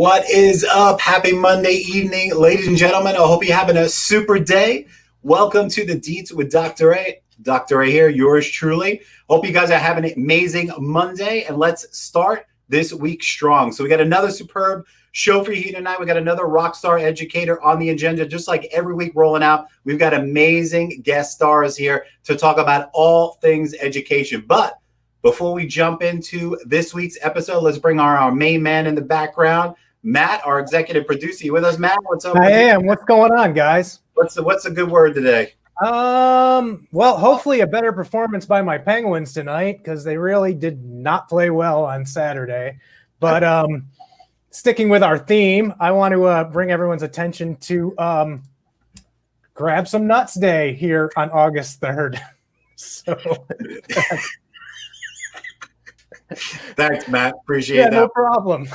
What is up? Happy Monday evening, ladies and gentlemen. I hope you're having a super day. Welcome to the Deets with Dr. A. Dr. A here, yours truly. Hope you guys are having an amazing Monday, and let's start this week strong. So we got another superb show for you tonight. We got another rock star educator on the agenda, just like every week rolling out. We've got amazing guest stars here to talk about all things education. But before we jump into this week's episode, let's bring our main man in the background, Matt, our executive producer. You with us, Matt? What's up? I am. What's going on, guys? What's a good word today? Well, hopefully a better performance by my Penguins tonight, because they really did not play well on Saturday. But sticking with our theme, I want to bring everyone's attention to Grab Some Nuts Day here on August 3rd. So thanks, Matt. Appreciate that. No problem.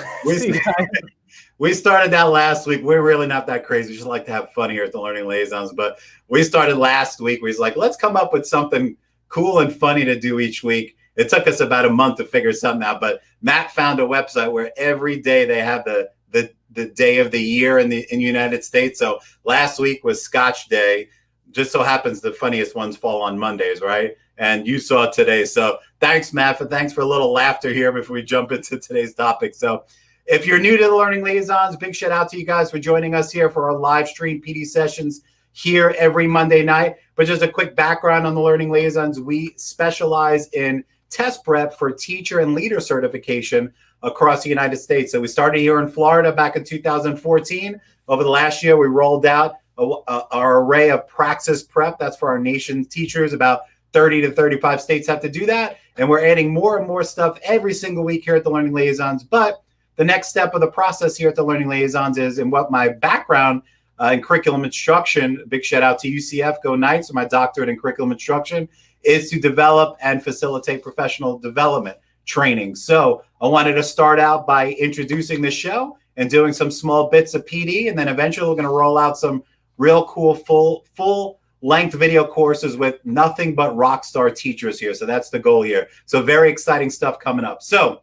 We started that last week. We're really not that crazy. We just like to have fun here at the Learning Liaisons. But we started last week. We was like, let's come up with something cool and funny to do each week. It took us about a month to figure something out. But Matt found a website where every day they have the day of the year in the United States. So last week was Scotch Day. Just so happens the funniest ones fall on Mondays, right? And you saw today. So thanks, Matt. Thanks for a little laughter here before we jump into today's topic. So if you're new to the Learning Liaisons, big shout out to you guys for joining us here for our live stream PD sessions here every Monday night. But just a quick background on the Learning Liaisons. We specialize in test prep for teacher and leader certification across the United States. So we started here in Florida back in 2014. Over the last year, we rolled out our array of praxis prep. That's for our nation's teachers. About 30 to 35 states have to do that. And we're adding more and more stuff every single week here at the Learning Liaisons. But the next step of the process here at the Learning Liaisons is, in what my background in curriculum instruction, big shout out to UCF, go Knights, my doctorate in curriculum instruction, is to develop and facilitate professional development training. So I wanted to start out by introducing the show and doing some small bits of PD. And then eventually we're going to roll out some real cool full length video courses with nothing but rock star teachers here. So that's the goal here. So very exciting stuff coming up. So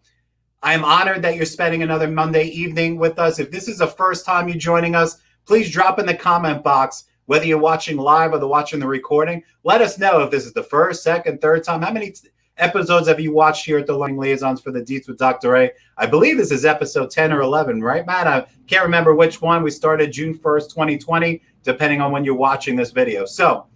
I'm honored that you're spending another Monday evening with us. If this is the first time you're joining us, please drop in the comment box, whether you're watching live or watching the recording. Let us know if this is the first, second, third time. How many episodes have you watched here at the Learning Liaisons for the Deets with Dr. A? I believe this is episode 10 or 11, right, Matt? I can't remember which one. We started June 1st, 2020, depending on when you're watching this video. So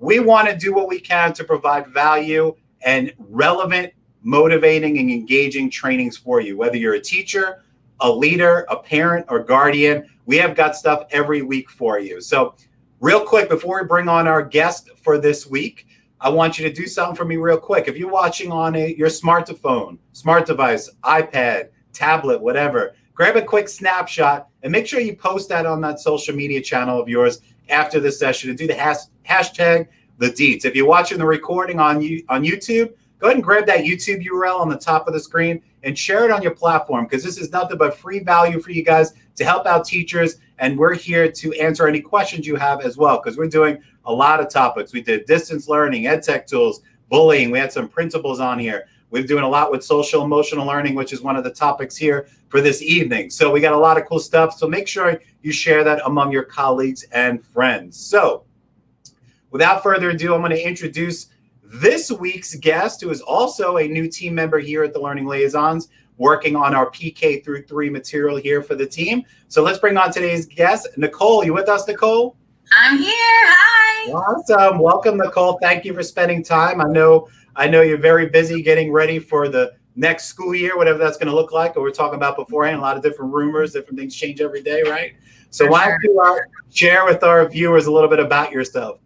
we want to do what we can to provide value and relevant, motivating, and engaging trainings for you. Whether you're a teacher, a leader, a parent, or guardian, we have got stuff every week for you. So real quick, before we bring on our guest for this week, I want you to do something for me real quick. If you're watching on your smartphone, smart device, iPad, tablet, whatever, grab a quick snapshot and make sure you post that on that social media channel of yours after this session, and do the hashtag the Deets. If you're watching the recording on YouTube, go ahead and grab that YouTube URL on the top of the screen and share it on your platform, because this is nothing but free value for you guys to help out teachers. And we're here to answer any questions you have as well, because we're doing a lot of topics. We did distance learning, ed tech tools, bullying. We had some principles on here. We're doing a lot with social emotional learning, which is one of the topics here for this evening. So we got a lot of cool stuff. So make sure you share that among your colleagues and friends. So without further ado, I'm going to introduce this week's guest, who is also a new team member here at the Learning Liaisons, working on our PK through 3 material here for the team. So let's bring on today's guest, Nicole. You with us, Nicole? I'm here. Hi. Awesome. Welcome, Nicole. Thank you for spending time. I know you're very busy getting ready for the next school year, whatever that's going to look like. Or we're talking about beforehand, a lot of different rumors, different things change every day, right? So why don't you share with our viewers a little bit about yourself?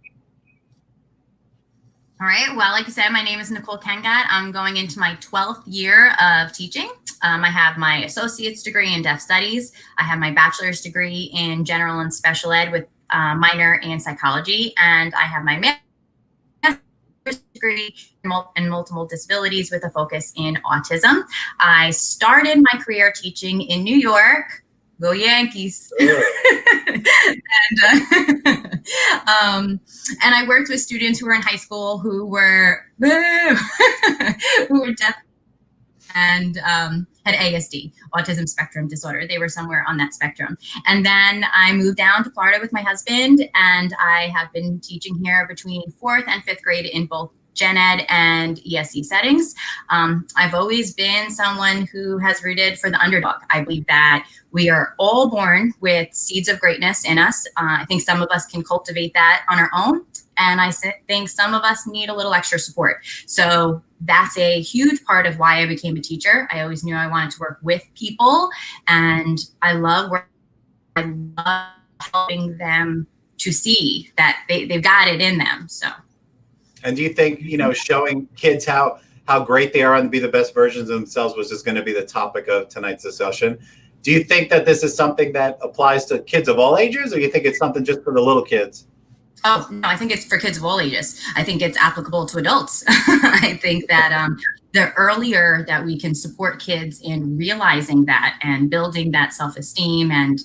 All right. Well, like I said, my name is Nicole Kenngott. I'm going into my 12th year of teaching. I have my associate's degree in deaf studies. I have my bachelor's degree in general and special ed with minor in psychology. And I have my master's degree in multiple disabilities with a focus in autism. I started my career teaching in New York. Go Yankees. And I worked with students who were in high school who were deaf and had ASD, autism spectrum disorder. They were somewhere on that spectrum. And then I moved down to Florida with my husband, and I have been teaching here between 4th and 5th grade in both Gen Ed and ESE settings. I've always been someone who has rooted for the underdog. I believe that we are all born with seeds of greatness in us. I think some of us can cultivate that on our own. And I think some of us need a little extra support. So that's a huge part of why I became a teacher. I always knew I wanted to work with people, and I love helping them to see that they've got it in them. So. And do you think, showing kids how great they are and to be the best versions of themselves, which is going to be the topic of tonight's discussion? Do you think that this is something that applies to kids of all ages, or you think it's something just for the little kids? Oh, no, I think it's for kids of all ages. I think it's applicable to adults. I think that the earlier that we can support kids in realizing that and building that self-esteem and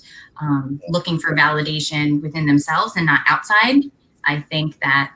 looking for validation within themselves and not outside, I think that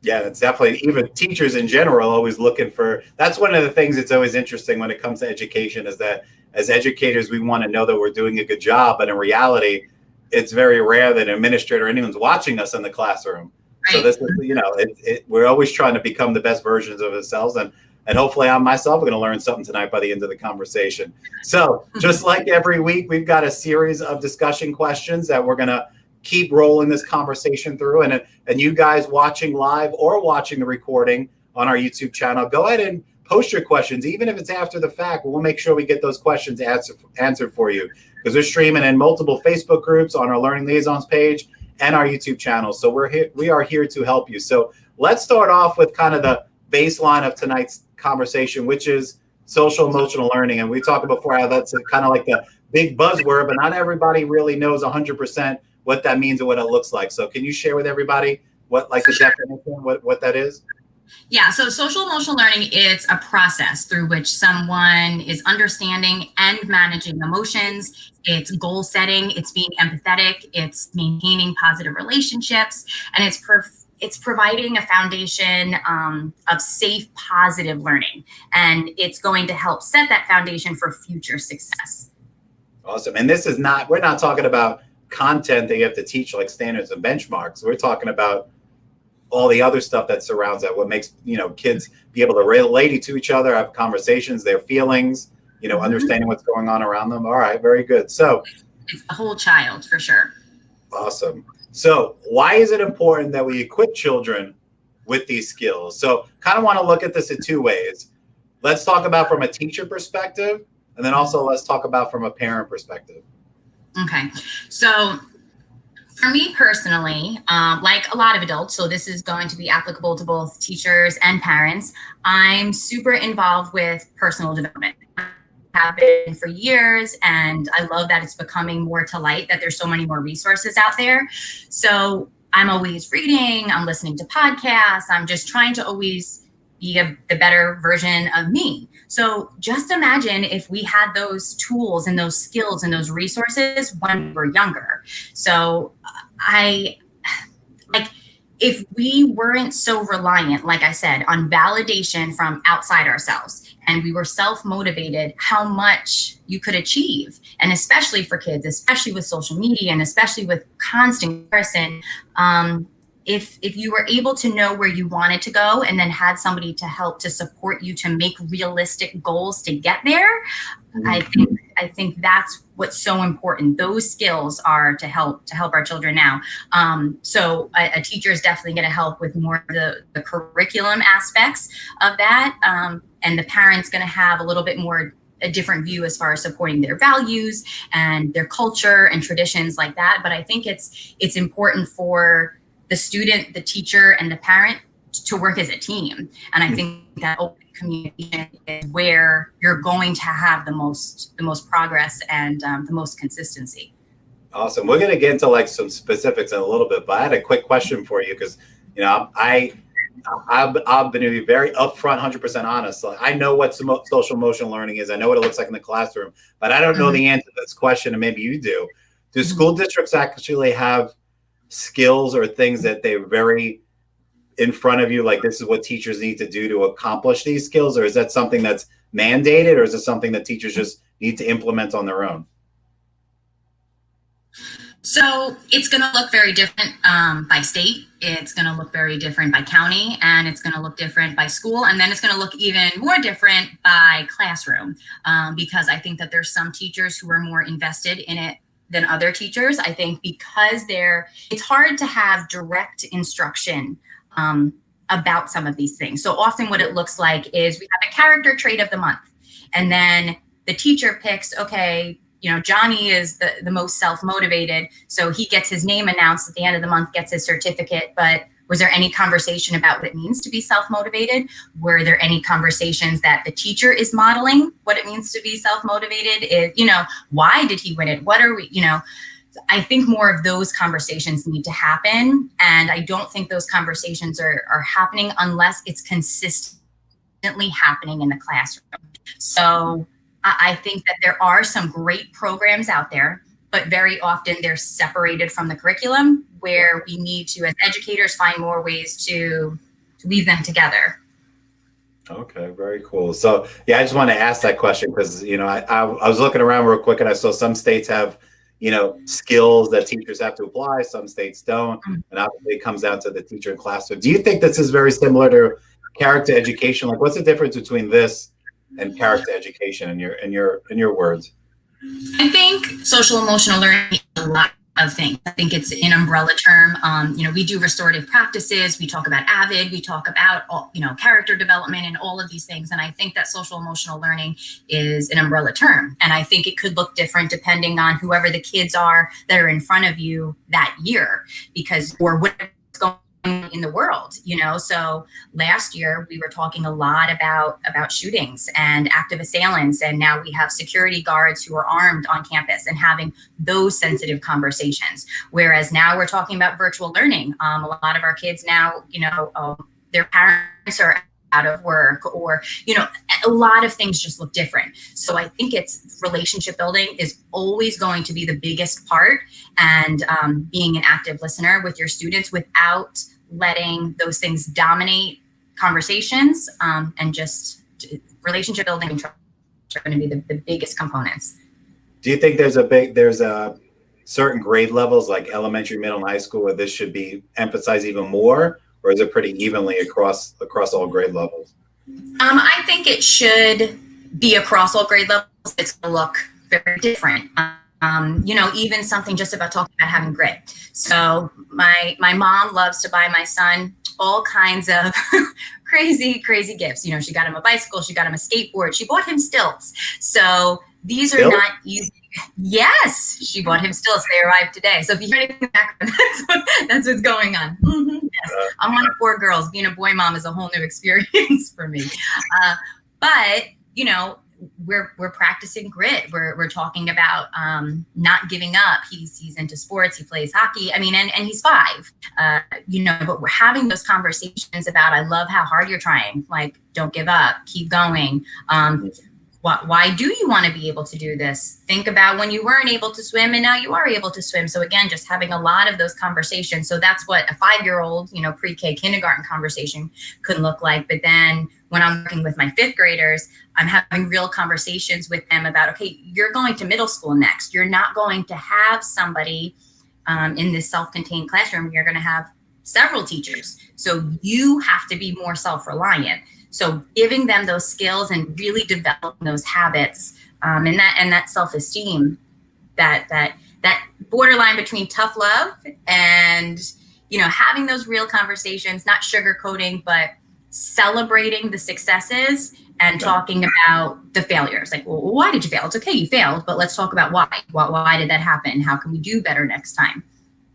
Yeah, it's definitely, even teachers in general always looking for, that's one of the things that's always interesting when it comes to education, is that as educators, we want to know that we're doing a good job. But in reality, it's very rare that an administrator or anyone's watching us in the classroom. Right. So this is, we're always trying to become the best versions of ourselves. And hopefully I'm myself going to learn something tonight by the end of the conversation. So just like every week, we've got a series of discussion questions that we're going to keep rolling this conversation through. And you guys watching live or watching the recording on our YouTube channel, go ahead and post your questions. Even if it's after the fact, we'll make sure we get those questions answered for you, because we're streaming in multiple Facebook groups, on our Learning Liaisons page, and our YouTube channel. So we are here to help you. So let's start off with kind of the baseline of tonight's conversation, which is social emotional learning. And we talked before how that's kind of like the big buzzword, but not everybody really knows 100% what that means and what it looks like. So can you share with everybody what, like, the definition, what that is? Yeah, so social emotional learning, it's a process through which someone is understanding and managing emotions. It's goal setting, it's being empathetic, it's maintaining positive relationships, and it's providing a foundation of safe, positive learning. And it's going to help set that foundation for future success. Awesome. And this is not, we're not talking about content that you have to teach, like standards and benchmarks. We're talking about all the other stuff that surrounds that, what makes, kids be able to relate to each other, have conversations, their feelings, understanding what's going on around them. All right, very good. So it's a whole child for sure. Awesome. So why is it important that we equip children with these skills? So kind of want to look at this in two ways. Let's talk about from a teacher perspective, and then also let's talk about from a parent perspective. Okay. So for me personally, like a lot of adults, so this is going to be applicable to both teachers and parents, I'm super involved with personal development. I have been for years, and I love that it's becoming more to light, that there's so many more resources out there. So I'm always reading, I'm listening to podcasts, I'm just trying to always be the better version of me. So just imagine if we had those tools and those skills and those resources when we were younger. So if we weren't so reliant, like I said, on validation from outside ourselves, and we were self-motivated, how much you could achieve. And especially for kids, especially with social media and especially with constant comparison, if you were able to know where you wanted to go and then had somebody to help to support you to make realistic goals to get there, I think that's what's so important. Those skills are to help our children now. So a teacher is definitely going to help with more of the curriculum aspects of that, and the parent's going to have a little bit more a different view as far as supporting their values and their culture and traditions like that. But I think it's important for the student, the teacher, and the parent to work as a team. And I think that open communication is where you're going to have the most progress and the most consistency. Awesome. We're going to get into like some specifics in a little bit, but I had a quick question for you, because I've been to be very upfront, 100% honest. Like, I know what social emotional learning is. I know what it looks like in the classroom, but I don't know the answer to this question, and maybe you do. Do school districts actually have skills or things that they're very in front of you, like this is what teachers need to do to accomplish these skills, or is that something that's mandated, or is it something that teachers just need to implement on their own? So it's going to look very different by state. It's going to look very different by county, and it's going to look different by school. And then it's going to look even more different by classroom, because I think that there's some teachers who are more invested in it than other teachers. I think because it's hard to have direct instruction about some of these things. So often what it looks like is we have a character trait of the month, and then the teacher picks, okay, Johnny is the most self-motivated, so he gets his name announced at the end of the month, gets his certificate. But was there any conversation about what it means to be self-motivated? Were there any conversations that the teacher is modeling what it means to be self-motivated? Why did he win it? What are we, I think more of those conversations need to happen. And I don't think those conversations are happening unless it's consistently happening in the classroom. So I think that there are some great programs out there, but very often they're separated from the curriculum, where we need to, as educators, find more ways to weave them together. Okay, very cool. So yeah, I just want to ask that question because, I was looking around real quick and I saw some states have, skills that teachers have to apply. Some states don't. And obviously it comes down to the teacher in classroom. Do you think this is very similar to character education? Like, what's the difference between this and character education in your words? I think social emotional learning is a lot of things. I think it's an umbrella term. We do restorative practices. We talk about AVID. We talk about character development and all of these things. And I think that social emotional learning is an umbrella term. And I think it could look different depending on whoever the kids are that are in front of you that year, or whatever's going in the world, So last year we were talking a lot about shootings and active assailants, and now we have security guards who are armed on campus and having those sensitive conversations. Whereas now we're talking about virtual learning. A lot of our kids now, their parents are out of work, or a lot of things just look different. So I think it's relationship building is always going to be the biggest part, and being an active listener with your students without letting those things dominate conversations, and just relationship building and trust are going to be the biggest components. Do you think there's a certain grade levels like elementary, middle, and high school where this should be emphasized even more, or is it pretty evenly across all grade levels? I think it should be across all grade levels. It's going to look very different. Even something just about talking about having grit. So my mom loves to buy my son all kinds of crazy gifts. She got him a bicycle, she got him a skateboard, she bought him stilts. So these are not easy. Yes, she bought him stilts. They arrived today. So if you hear anything back, that's what's going on. Mm-hmm. Yes, I'm one of 4 girls. Being a boy mom is a whole new experience for me. But we're practicing grit. We're talking about not giving up. He's into sports. He plays hockey. I mean, and he's 5. But we're having those conversations about, I love how hard you're trying. Like, don't give up. Keep going. Why do you want to be able to do this? Think about when you weren't able to swim and now you are able to swim. So again, just having a lot of those conversations. So that's what a 5-year-old, pre-K kindergarten conversation could look like. But then when I'm working with my 5th graders, I'm having real conversations with them about, okay, you're going to middle school next. You're not going to have somebody in this self-contained classroom. You're going to have several teachers. So you have to be more self-reliant. So giving them those skills and really developing those habits, and that self-esteem, that borderline between tough love and, having those real conversations, not sugarcoating, but celebrating the successes and talking about the failures. Like, well, why did you fail? It's okay, you failed, but let's talk about why. Why did that happen? How can we do better next time?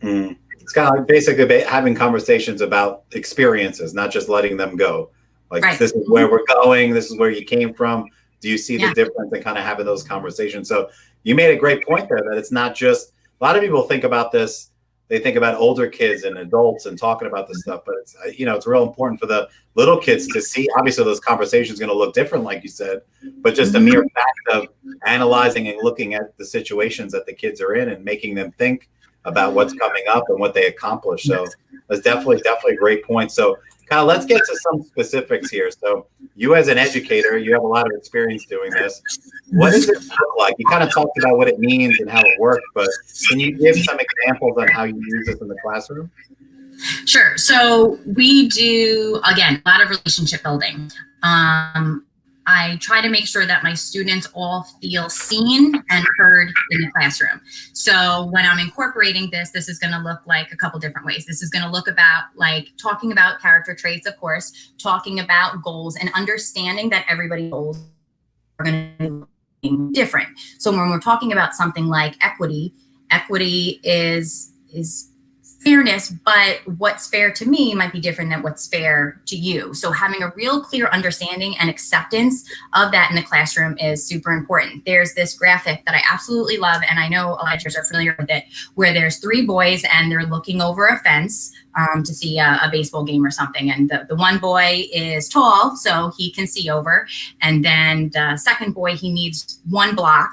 It's kind of like basically having conversations about experiences, not just letting them go. Like, right. This is where we're going. This is where you came from. Do you see the difference, and kind of having those conversations? So you made a great point there that it's not just, a lot of people think about this. They think about older kids and adults and talking about this stuff, but it's, it's real important for the little kids to see. Obviously those conversations are going to look different, like you said, but just a mere fact of analyzing and looking at the situations that the kids are in and making them think about what's coming up and what they accomplish. So that's definitely a great point. So kind of let's get to some specifics here. So you as an educator, you have a lot of experience doing this. What does it look like? You kind of talked about what it means and how it works, but can you give some examples on how you use this in the classroom? Sure. So we do, again, a lot of relationship building. I try to make sure that my students all feel seen and heard in the classroom. So when I'm incorporating this, this is going to look like a couple different ways. This is going to look about like talking about character traits, of course, talking about goals and understanding that everybody's goals are going to be different. So when we're talking about something like equity, equity is fairness, but what's fair to me might be different than what's fair to you. So having a real clear understanding and acceptance of that in the classroom is super important. There's this graphic that I absolutely love, and I know a lot of teachers are familiar with it, where there's 3 boys and they're looking over a fence to see a baseball game or something. And the one boy is tall, so he can see over. And then the second boy, he needs 1 block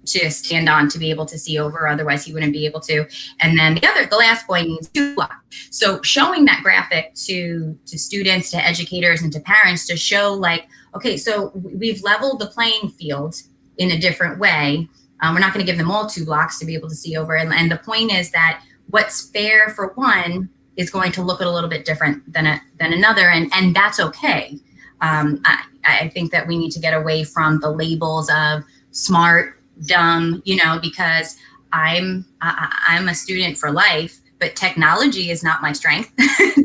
to stand on to be able to see over, otherwise he wouldn't be able to. And then the last boy needs 2 blocks. So showing that graphic to students, to educators, and to parents to show like, okay, so we've leveled the playing field in a different way. We're not going to give them all 2 blocks to be able to see over. And the point is that what's fair for one is going to look a little bit different than another, and that's okay. I think that we need to get away from the labels of smart, dumb, because I'm a student for life, but technology is not my strength.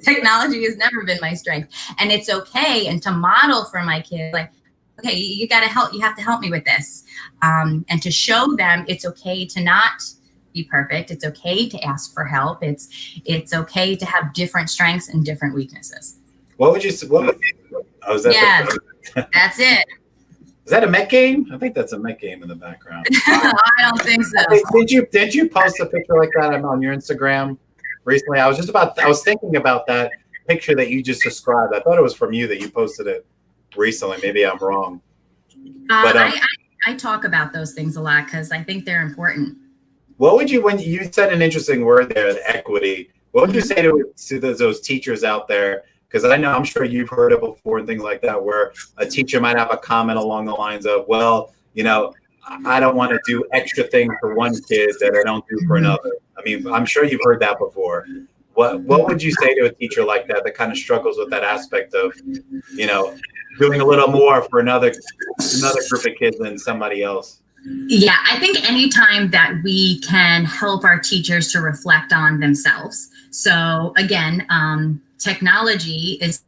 Technology has never been my strength, and it's okay. And to model for my kids, like, okay, you got to help. You have to help me with this, and to show them it's okay to not be perfect. It's okay to ask for help. It's okay to have different strengths and different weaknesses. What would you say? That's it. Is that a Met game? I think that's a Met game in the background. I don't think so. Did you post a picture like that on your Instagram recently? I was thinking about that picture that you just described. I thought it was from you that you posted it recently. Maybe I'm wrong. But I talk about those things a lot because I think they're important. What would you, when you said an interesting word there, the equity, what would you say to those teachers out there? Because I'm sure you've heard it before and things like that, where a teacher might have a comment along the lines of, well, I don't want to do extra things for one kid that I don't do for another. I mean, I'm sure you've heard that before. What would you say to a teacher like that kind of struggles with that aspect of, doing a little more for another group of kids than somebody else? Yeah, I think anytime that we can help our teachers to reflect on themselves. So again, technology is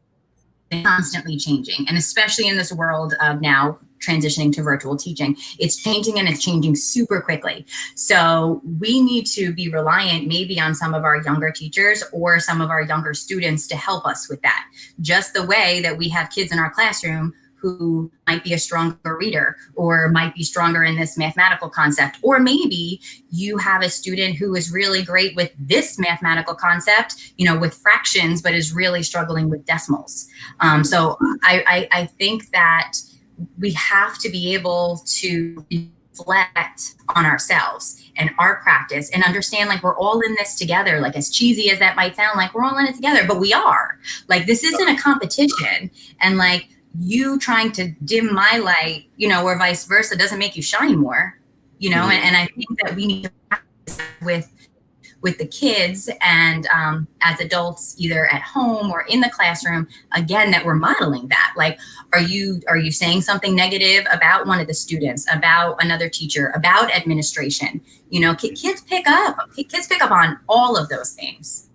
constantly changing, and especially in this world of now transitioning to virtual teaching, it's changing, and it's changing super quickly. So we need to be reliant maybe on some of our younger teachers or some of our younger students to help us with that. Just the way that we have kids in our classroom who might be a stronger reader or might be stronger in this mathematical concept. Or maybe you have a student who is really great with this mathematical concept, with fractions, but is really struggling with decimals. So I think that we have to be able to reflect on ourselves and our practice and understand like we're all in this together. Like, as cheesy as that might sound, like we're all in it together, but we are. Like, this isn't a competition, and like you trying to dim my light, or vice versa, doesn't make you shine more, and I think that we need to practice with the kids and as adults, either at home or in the classroom, again, that we're modeling that. Like, are you saying something negative about one of the students, about another teacher, about administration? Kids pick up on all of those things.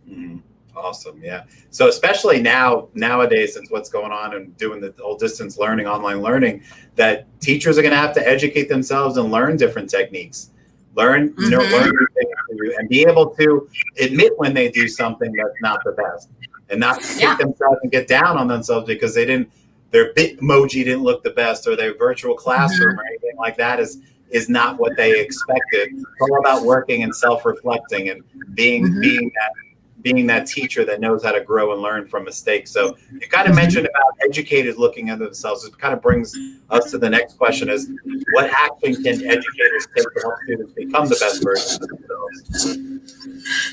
Mm-hmm. Awesome. Yeah. So especially nowadays, since what's going on and doing the whole distance learning, online learning, that teachers are going to have to educate themselves and learn different techniques, learn new things, and be able to admit when they do something that's not the best, and not kick themselves and get down on themselves because their Bitmoji didn't look the best, or their virtual classroom or anything like that is not what they expected. It's all about working and self-reflecting and being being that teacher that knows how to grow and learn from mistakes. So you kind of mentioned about educators looking at themselves. It kind of brings us to the next question is, what action can educators take to help students become the best version of themselves?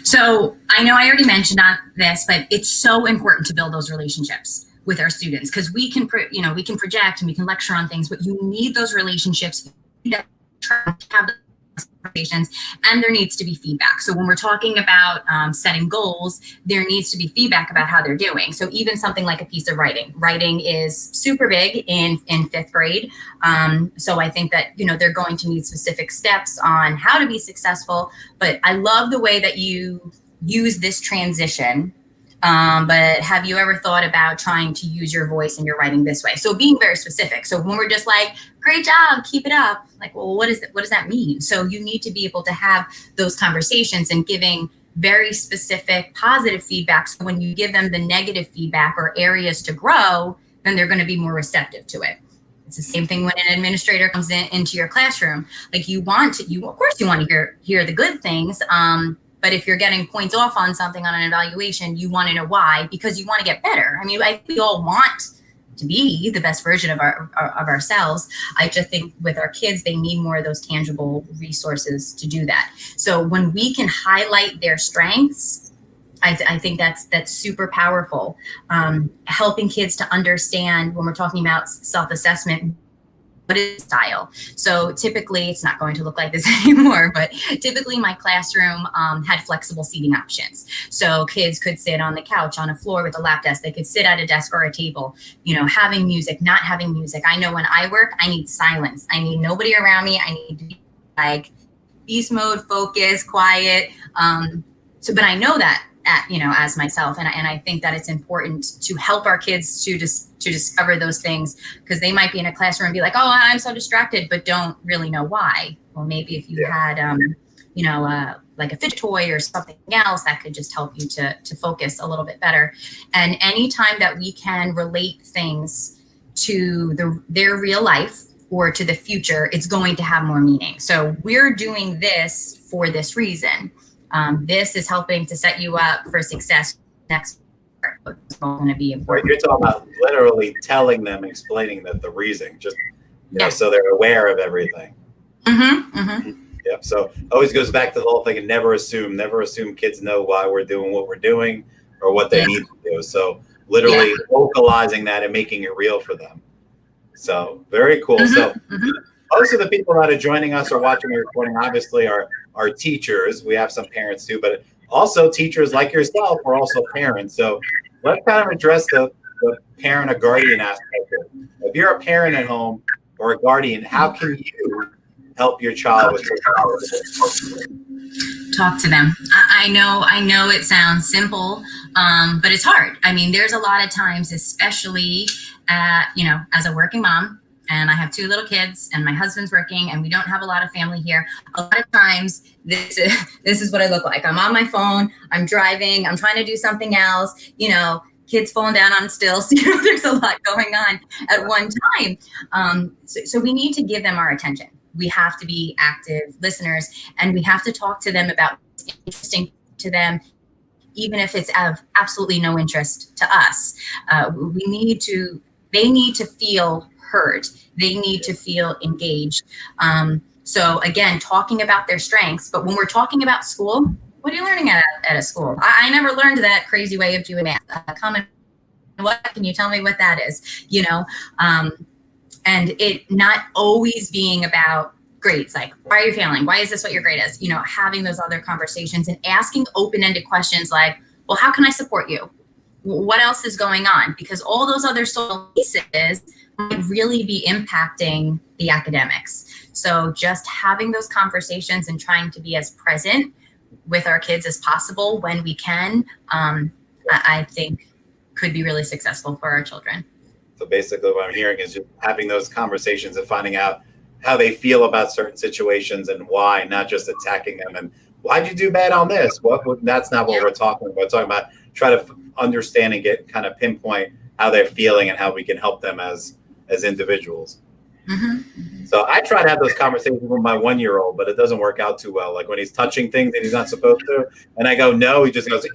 So I know I already mentioned this, but it's so important to build those relationships with our students, because we can project and we can lecture on things, but you need those relationships. You need to have conversations, and there needs to be feedback. So when we're talking about setting goals, there needs to be feedback about how they're doing. So even something like a piece of writing is super big in fifth grade. So I think that, they're going to need specific steps on how to be successful, but I love the way that you use this transition. But have you ever thought about trying to use your voice in your writing this way? So being very specific. So when we're just like, great job, keep it up. Like, well, what does that mean? So you need to be able to have those conversations and giving very specific positive feedback. So when you give them the negative feedback or areas to grow, then they're going to be more receptive to it. It's the same thing when an administrator comes into your classroom. Like of course you want to hear the good things. But if you're getting points off on something on an evaluation, you want to know why, because you want to get better. I mean, I think we all want to be the best version of ourselves. I just think with our kids, they need more of those tangible resources to do that. So when we can highlight their strengths, I think that's super powerful. Helping kids to understand when we're talking about self-assessment, what is style? So typically, it's not going to look like this anymore, but typically my classroom had flexible seating options. So kids could sit on the couch, on a floor with a lap desk. They could sit at a desk or a table, having music, not having music. I know when I work, I need silence. I need nobody around me. I need to be like beast mode, focus, quiet. But I know that as myself, and I think that it's important to help our kids to discover those things, because they might be in a classroom and be like, oh, I'm so distracted, but don't really know why. Well, maybe if you had, like a fidget toy or something else, that could just help you to focus a little bit better. And anytime that we can relate things to their real life or to the future, it's going to have more meaning. So we're doing this for this reason. This is helping to set you up for success next year. It's going to be important. You're talking about literally telling them, explaining the reason, just so they're aware of everything. Mm-hmm, mm-hmm. Yep. So always goes back to the whole thing, and never assume kids know why we're doing what we're doing or what they need to do. So literally vocalizing that and making it real for them. So very cool. Mm-hmm, So mm-hmm. most of the people that are joining us or watching the recording obviously are teachers. We have some parents too, but also teachers like yourself are also parents. So let's kind of address the parent or guardian aspect of it. If you're a parent at home or a guardian, how can you help your child with this? Talk to them. I know it sounds simple, but it's hard. I mean, there's a lot of times, especially as a working mom, and I have 2 little kids, and my husband's working, and we don't have a lot of family here. A lot of times, this is what I look like. I'm on my phone, I'm driving, I'm trying to do something else, kids falling down on stilts. There's a lot going on at one time. So we need to give them our attention. We have to be active listeners, and we have to talk to them about what's interesting to them, even if it's of absolutely no interest to us. They need to feel heard. They need to feel engaged. So again, talking about their strengths, but when we're talking about school, what are you learning at a school? I never learned that crazy way of doing math. What can you tell me what that is? And it not always being about grades, like, why are you failing? Why is this what your grade is? Having those other conversations and asking open-ended questions like, well, how can I support you? What else is going on? Because all those other social pieces might really be impacting the academics. So just having those conversations and trying to be as present with our kids as possible when we can, I think could be really successful for our children. So basically what I'm hearing is just having those conversations and finding out how they feel about certain situations and why, not just attacking them and why'd you do bad on this? That's not what we're talking about. We're talking about try to understand and get kind of pinpoint how they're feeling and how we can help them as individuals. Mm-hmm. So I try to have those conversations with my 1-year-old, but it doesn't work out too well. Like when he's touching things that he's not supposed to, and I go, no, he just goes,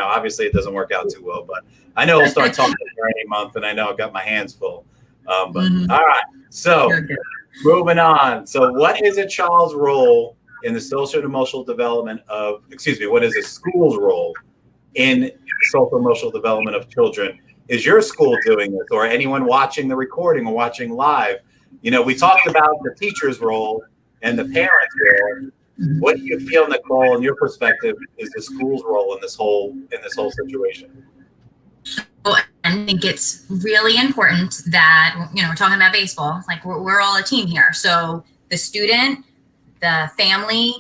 obviously it doesn't work out too well, but I know he'll start talking any month, and I know I've got my hands full. All right, so moving on. So what is a child's role in the social and emotional development what is a school's role in social emotional development of children? Is your school doing this, or anyone watching the recording or watching live? We talked about the teacher's role and the parent's role. What do you feel, Nicole, in your perspective, is the school's role in this whole situation? Well, I think it's really important that, we're talking about baseball, like we're all a team here. So the student, the family,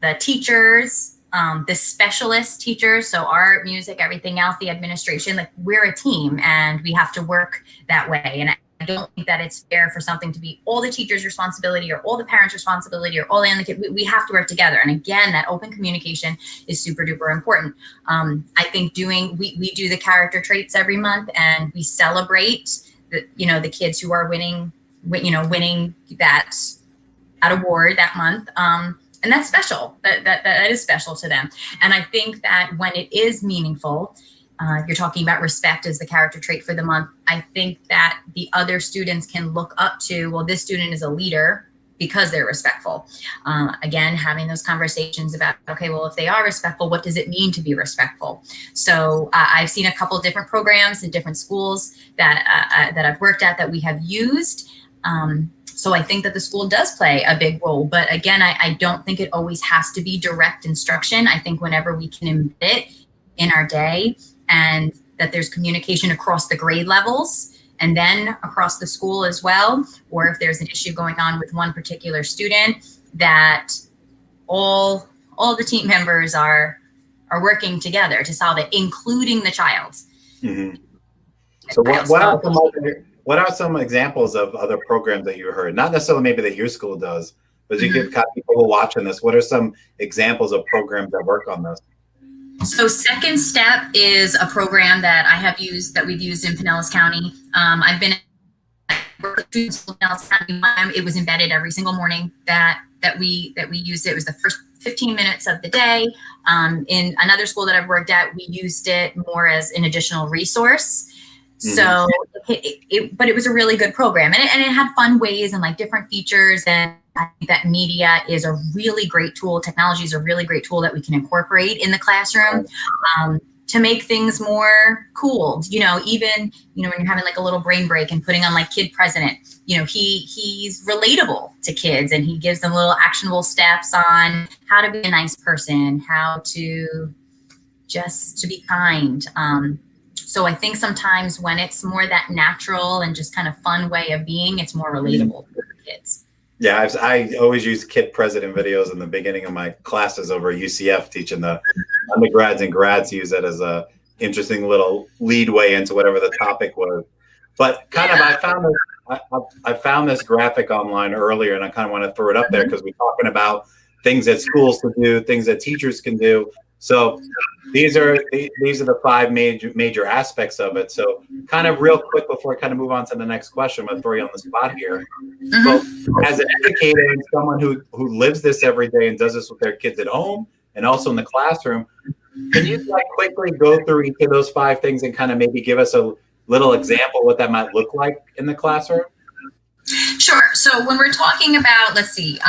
the teachers, the specialist teachers, so art, music, everything else, the administration, like we're a team and we have to work that way. And I don't think that it's fair for something to be all the teachers' responsibility or all the parents' responsibility or all the kids. We have to work together. And again, that open communication is super duper important. I think we do the character traits every month, and we celebrate the kids who are winning that award that month. And that's special. That is special to them. And I think that when it is meaningful, you're talking about respect as the character trait for the month. I think that the other students can look up to, well, this student is a leader because they're respectful. Again, having those conversations about, okay, well, if they are respectful, what does it mean to be respectful? So I've seen a couple of different programs in different schools that I've worked at that we have used. So I think that the school does play a big role, but again, I don't think it always has to be direct instruction. I think whenever we can embed it in our day, and that there's communication across the grade levels and then across the school as well, or if there's an issue going on with one particular student, that all the team members are working together to solve it, including the child. Mm-hmm. So what are some examples of other programs that you heard? Not necessarily maybe that your school does, but as you give people who are watching this, what are some examples of programs that work on this? So Second Step is a program that we've used in Pinellas County. I've been at Pinellas County. It was embedded every single morning that we used it. It was the first 15 minutes of the day. In another school that I've worked at, we used it more as an additional resource. So, but it was a really good program, and it had fun ways and like different features. And I think that media is a really great tool. Technology is a really great tool that we can incorporate in the classroom to make things more cool. Even when you're having like a little brain break and putting on like Kid President, he's relatable to kids, and he gives them little actionable steps on how to be a nice person, how to be kind. So I think sometimes when it's more that natural and just kind of fun way of being, it's more relatable for the kids. Yeah, I always use Kid President videos in the beginning of my classes over at UCF, teaching the undergrads and grads use it as a interesting little lead way into whatever the topic was. But I found this graphic online earlier, and I kind of want to throw it up there because we're talking about things that schools can do, things that teachers can do. So these are the 5 major aspects of it. So kind of real quick before I kind of move on to the next question, I'm going to throw you on the spot here. So as an educator and someone who lives this every day and does this with their kids at home and also in the classroom, can you like quickly go through each of those 5 things and kind of maybe give us a little example of what that might look like in the classroom? Sure. So when we're talking about, let's see,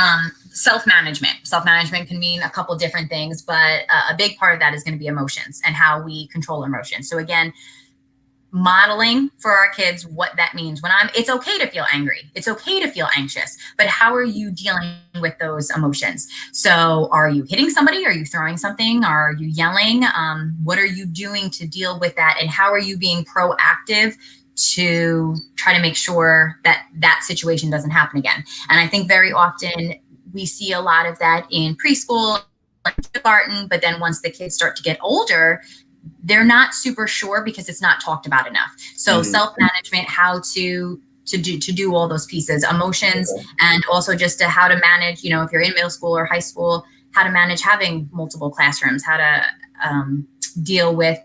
self-management can mean a couple different things, but a big part of that is going to be emotions and how we control emotions. So again, modeling for our kids what that means. It's okay to feel angry. It's okay to feel anxious, but how are you dealing with those emotions? So are you hitting somebody? Are you throwing something? Are you yelling? What are you doing to deal with that? And how are you being proactive to try to make sure that situation doesn't happen again? And I think very often we see a lot of that in preschool, like kindergarten, but then once the kids start to get older, they're not super sure because it's not talked about enough. So self-management, how to do all those pieces, emotions, and also just how to manage, if you're in middle school or high school, how to manage having multiple classrooms, how to deal with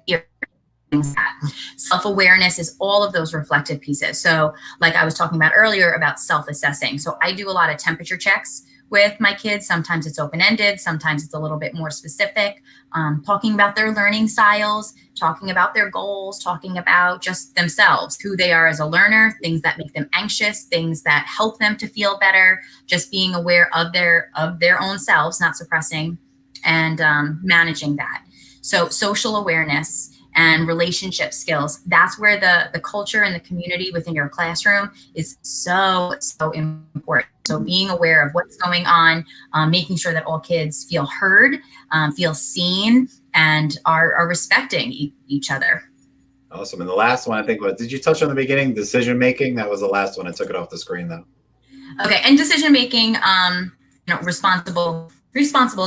Self-awareness is all of those reflective pieces. So like I was talking about earlier about self-assessing. So I do a lot of temperature checks with my kids. Sometimes it's open-ended, sometimes it's a little bit more specific, talking about their learning styles, talking about their goals, talking about just themselves, who they are as a learner, things that make them anxious, things that help them to feel better, just being aware of their own selves, not suppressing, and managing that. So social awareness and relationship skills, that's where the culture and the community within your classroom is so important. So being aware of what's going on, making sure that all kids feel heard, feel seen, and are respecting each other. Awesome. And the last one, I think, did you touch on the beginning, decision making? That was the last one. I took it off the screen though. Okay, and decision making, responsible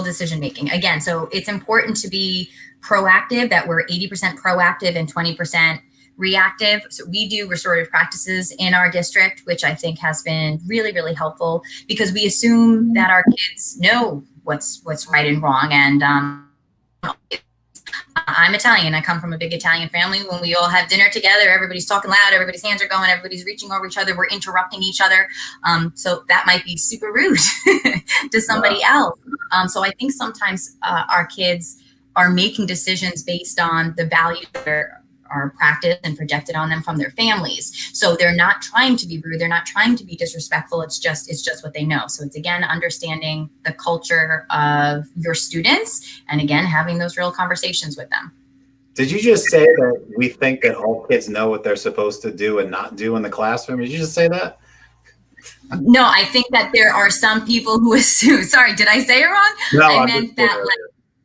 decision making. Again, so it's important to be proactive, that we're 80% proactive and 20% reactive. So we do restorative practices in our district, which I think has been really, really helpful, because we assume that our kids know what's right and wrong. And I'm Italian. I come from a big Italian family. When we all have dinner together, everybody's talking loud, everybody's hands are going, everybody's reaching over each other, we're interrupting each other. So that might be super rude to somebody else. So I think sometimes our kids are making decisions based on the values that are practiced and projected on them from their families. So they're not trying to be rude. They're not trying to be disrespectful. It's just what they know. So it's, again, understanding the culture of your students, and again, having those real conversations with them. Did you just say that we think that all kids know what they're supposed to do and not do in the classroom? Did you just say that? No, I think that there are some people who assume, sorry, did I say it wrong? No, I meant that,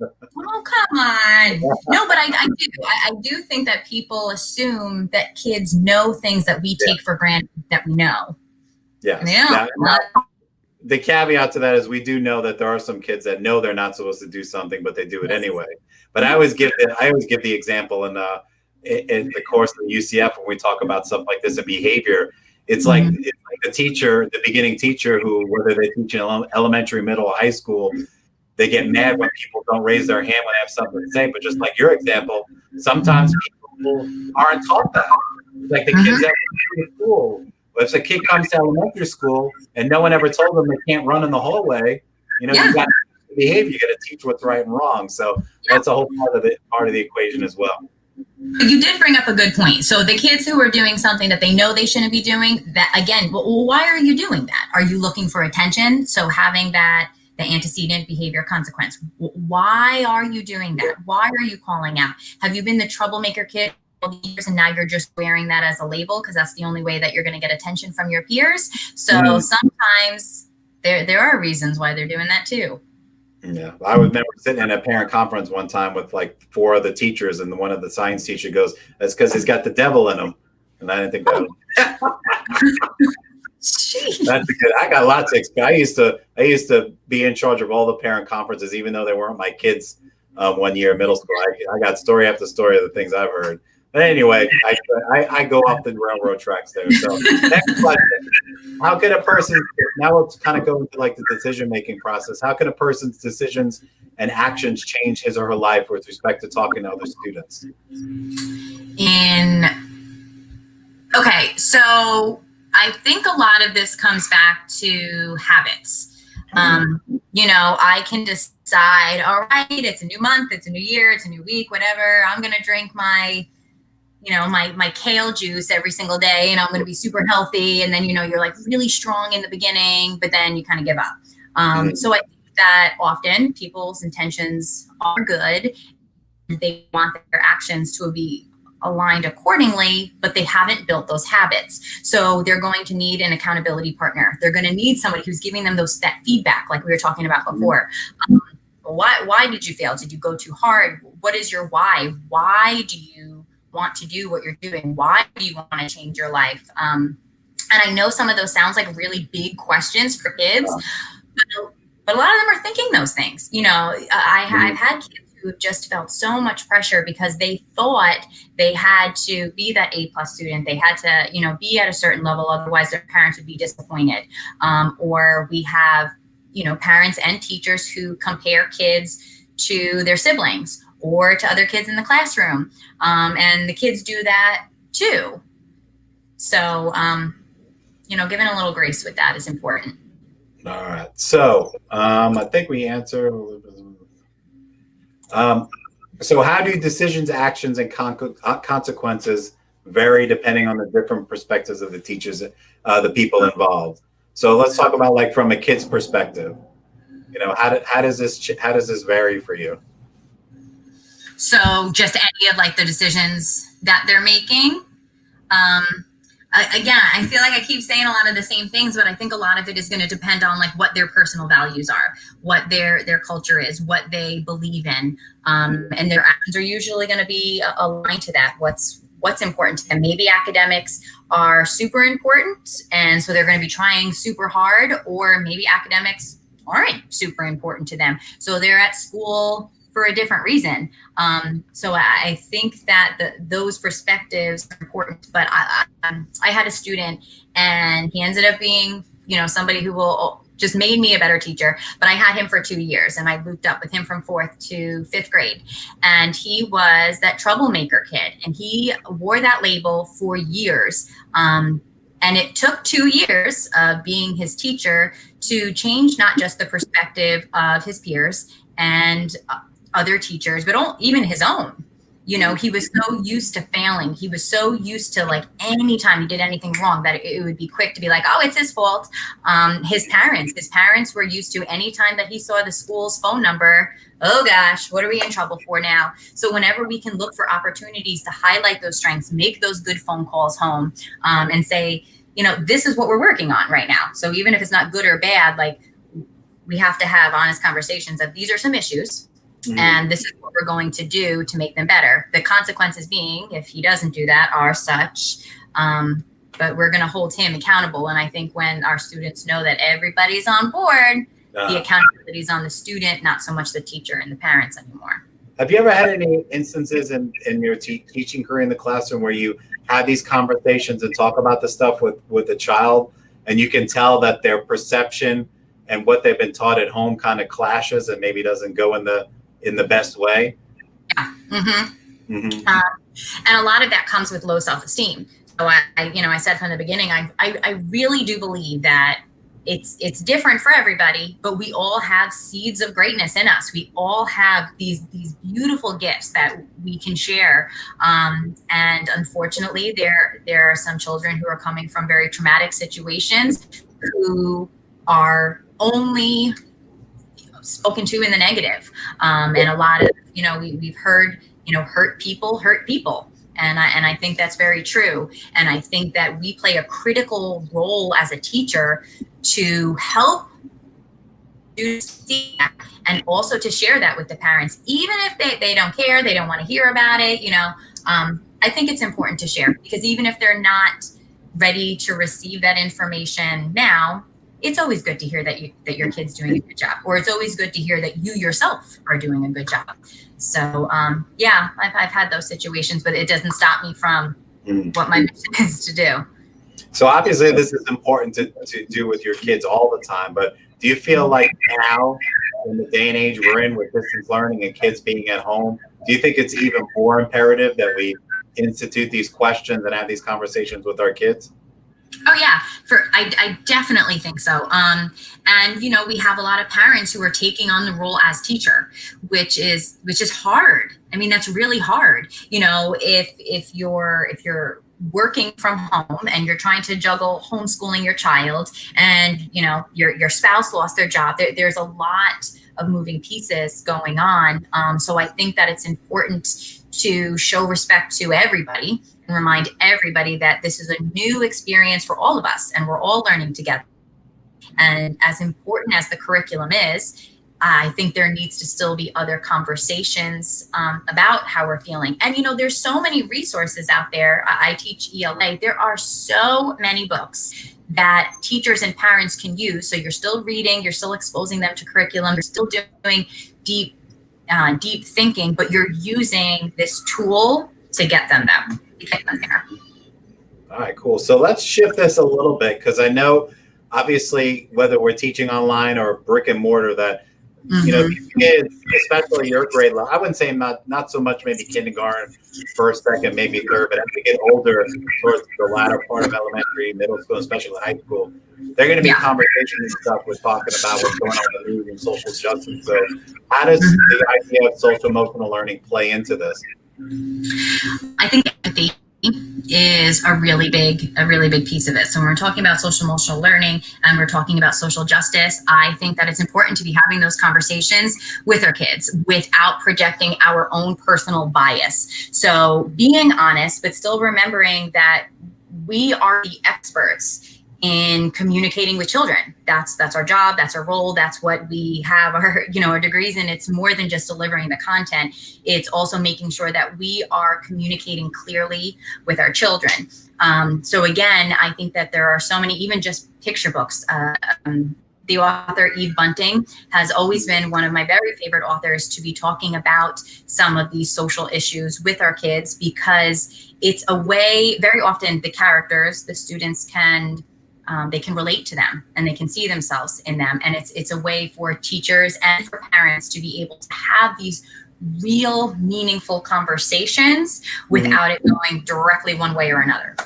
oh, come on. No, but I do think that people assume that kids know things that we take for granted that we know. Yeah. The caveat to that is we do know that there are some kids that know they're not supposed to do something, but they do it anyway. But I always give the example in the course of UCF when we talk about stuff like this and behavior. It's like the teacher, the beginning teacher, who, whether they teach in elementary, middle, or high school, they get mad when people don't raise their hand when they have something to say. But just like your example, sometimes people aren't taught that. Like the kids that go to school. If a kid comes to elementary school and no one ever told them they can't run in the hallway, you got to behave. You got to teach what's right and wrong. So that's a whole part of the equation as well. You did bring up a good point. So the kids who are doing something that they know they shouldn't be doing, that again, well, why are you doing that? Are you looking for attention? So having the antecedent behavior consequence. Why are you doing that? Why are you calling out? Have you been the troublemaker kid all the years and now you're just wearing that as a label because that's the only way that you're going to get attention from your peers? So sometimes there are reasons why they're doing that too. Yeah, I remember sitting in a parent conference one time with like 4 other teachers, and one of the science teacher goes, "That's because he's got the devil in him," and I didn't think that. That's good. I got lots of experience. I used to be in charge of all the parent conferences, even though they weren't my kids. One year in middle school, I got story after story of the things I've heard. But anyway, I go off the railroad tracks there. So next question: how can a person, now let's kind of go into like the decision-making process. How can a person's decisions and actions change his or her life with respect to talking to other students? Okay, so I think a lot of this comes back to habits. I can decide, all right, it's a new month, it's a new year, it's a new week, whatever. I'm going to drink my kale juice every single day, and I'm going to be super healthy. And then, you're like really strong in the beginning, but then you kind of give up. So I think that often people's intentions are good. They want their actions to be aligned accordingly, but they haven't built those habits. So they're going to need an accountability partner. They're going to need somebody who's giving them that feedback, like we were talking about before. Why did you fail? Did you go too hard? What is your why? Why do you want to do what you're doing? Why do you want to change your life? And I know some of those sounds like really big questions for kids, but a lot of them are thinking those things. I've had kids who have just felt so much pressure because they thought they had to be that A+ student. They had to, be at a certain level, otherwise their parents would be disappointed. Or we have, parents and teachers who compare kids to their siblings, or to other kids in the classroom. And the kids do that too. So, giving a little grace with that is important. All right. So I think we answered. So how do decisions, actions, and consequences vary depending on the different perspectives of the teachers, the people involved? So let's talk about like from a kid's perspective. How does this vary for you? So just any of like the decisions that they're making. Again, I feel like I keep saying a lot of the same things, but I think a lot of it is going to depend on like what their personal values are, what their culture is, what they believe in, and their actions are usually going to be aligned to that. What's important to them. Maybe academics are super important, and so they're going to be trying super hard, or maybe academics aren't super important to them, so they're at school for a different reason. So I think that those perspectives are important. But I had a student, and he ended up being, somebody who just made me a better teacher. But I had him for 2 years, and I looped up with him from 4th to 5th grade. And he was that troublemaker kid, and he wore that label for years. And it took 2 years of being his teacher to change not just the perspective of his peers and other teachers, but even his own. He was so used to failing. He was so used to like anytime he did anything wrong that it would be quick to be like, oh, it's his fault. His parents were used to anytime that he saw the school's phone number, oh gosh, what are we in trouble for now? So whenever we can look for opportunities to highlight those strengths, make those good phone calls home, and say, this is what we're working on right now. So even if it's not good or bad, like we have to have honest conversations of these are some issues. And this is what we're going to do to make them better. The consequences being, if he doesn't do that, are such. But we're going to hold him accountable. And I think when our students know that everybody's on board, the accountability is on the student, not so much the teacher and the parents anymore. Have you ever had any instances in your teaching career in the classroom where you have these conversations and talk about the stuff with the child, and you can tell that their perception and what they've been taught at home kind of clashes and maybe doesn't go in the best way? Yeah. And a lot of that comes with low self-esteem. So I said from the beginning, I really do believe that it's different for everybody, but we all have seeds of greatness in us. We all have these beautiful gifts that we can share. And unfortunately, there are some children who are coming from very traumatic situations who are only spoken to in the negative. And a lot of, we've heard, hurt people hurt people. And I think that's very true. And I think that we play a critical role as a teacher to help students see that, and also to share that with the parents, even if they don't care, they don't want to hear about it. I think it's important to share, because even if they're not ready to receive that information now, it's always good to hear that your kid's doing a good job, or it's always good to hear that you yourself are doing a good job. So I've had those situations, but it doesn't stop me from what my mission is to do. So obviously this is important to do with your kids all the time, but do you feel like now, in the day and age we're in with distance learning and kids being at home, do you think it's even more imperative that we institute these questions and have these conversations with our kids? Oh yeah, I definitely think so. And we have a lot of parents who are taking on the role as teacher, which is hard. I mean, that's really hard. If you're working from home and you're trying to juggle homeschooling your child, and your spouse lost their job, there's a lot of moving pieces going on. So I think that it's important to show respect to everybody and remind everybody that this is a new experience for all of us, and we're all learning together. And as important as the curriculum is, I think there needs to still be other conversations about how we're feeling. And, there's so many resources out there. I teach ELA. There are so many books that teachers and parents can use. So you're still reading, you're still exposing them to curriculum, you're still doing deep thinking, but you're using this tool to get them there. All right, cool. So let's shift this a little bit, because I know obviously whether we're teaching online or brick and mortar, that you know, these kids, especially your grade level, I wouldn't say not so much maybe kindergarten, first, second, maybe third, but as they get older towards the latter part of elementary, middle school, especially high school, they're going to be conversations and stuff with talking about what's going on in the news and social justice. So how does the idea of social emotional learning play into this? I think empathy is a really big piece of it. So when we're talking about social emotional learning and we're talking about social justice, I think that it's important to be having those conversations with our kids without projecting our own personal bias. So being honest, but still remembering that we are the experts in communicating with children. That's our job, that's our role, that's what we have our degrees in. It's more than just delivering the content. It's also making sure that we are communicating clearly with our children. So again, I think that there are so many, even just picture books. The author Eve Bunting has always been one of my very favorite authors to be talking about some of these social issues with our kids, because it's a way, very often the characters, the students they can relate to them and they can see themselves in them. And it's a way for teachers and for parents to be able to have these real meaningful conversations without it going directly one way or another.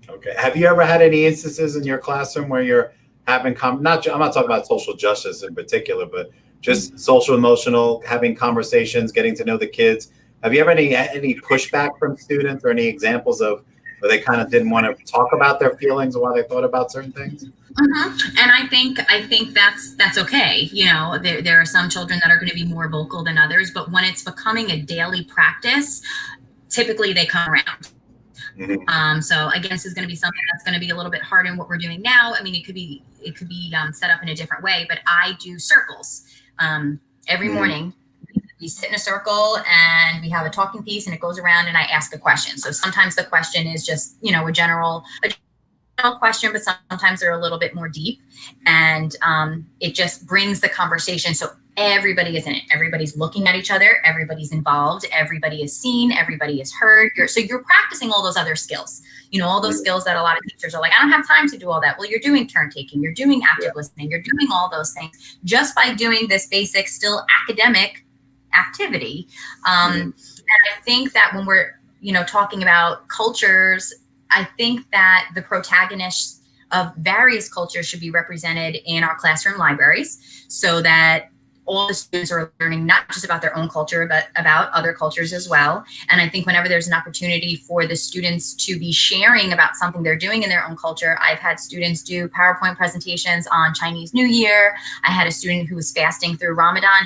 Okay. Have you ever had any instances in your classroom where you're having, I'm not talking about social justice in particular, but just social emotional, having conversations, getting to know the kids. Have you ever any pushback from students or any examples of where they kind of didn't want to talk about their feelings while they thought about certain things? And I think that's okay. There are some children that are going to be more vocal than others, but when it's becoming a daily practice, typically they come around. So again, this is going to be something that's going to be a little bit hard in what we're doing now. I mean, it could be set up in a different way, but I do circles every morning. We sit in a circle and we have a talking piece and it goes around and I ask a question. So sometimes the question is just, a general question, but sometimes they're a little bit more deep, and it just brings the conversation. So everybody is in it. Everybody's looking at each other. Everybody's involved. Everybody is seen. Everybody is heard. So you're practicing all those other skills, all those skills that a lot of teachers are like, I don't have time to do all that. Well, you're doing turn taking. You're doing active listening. You're doing all those things just by doing this basic, still academic activity. And I think that when we're, talking about cultures, I think that the protagonists of various cultures should be represented in our classroom libraries so that all the students are learning not just about their own culture, but about other cultures as well. And I think whenever there's an opportunity for the students to be sharing about something they're doing in their own culture, I've had students do PowerPoint presentations on Chinese New Year. I had a student who was fasting through Ramadan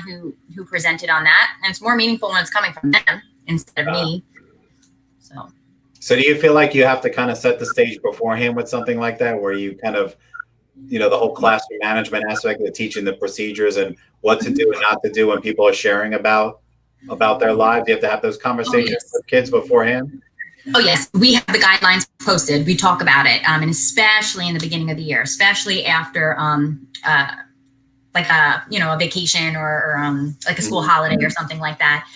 who presented on that. And it's more meaningful when it's coming from them instead of me. So do you feel like you have to kind of set the stage beforehand with something like that, where you kind of, the whole classroom management aspect of teaching the procedures and what to do and not to do when people are sharing about their lives? You have to have those conversations with kids beforehand? Oh, yes. We have the guidelines posted. We talk about it, and especially in the beginning of the year, especially after like a vacation or like a school holiday or something like that,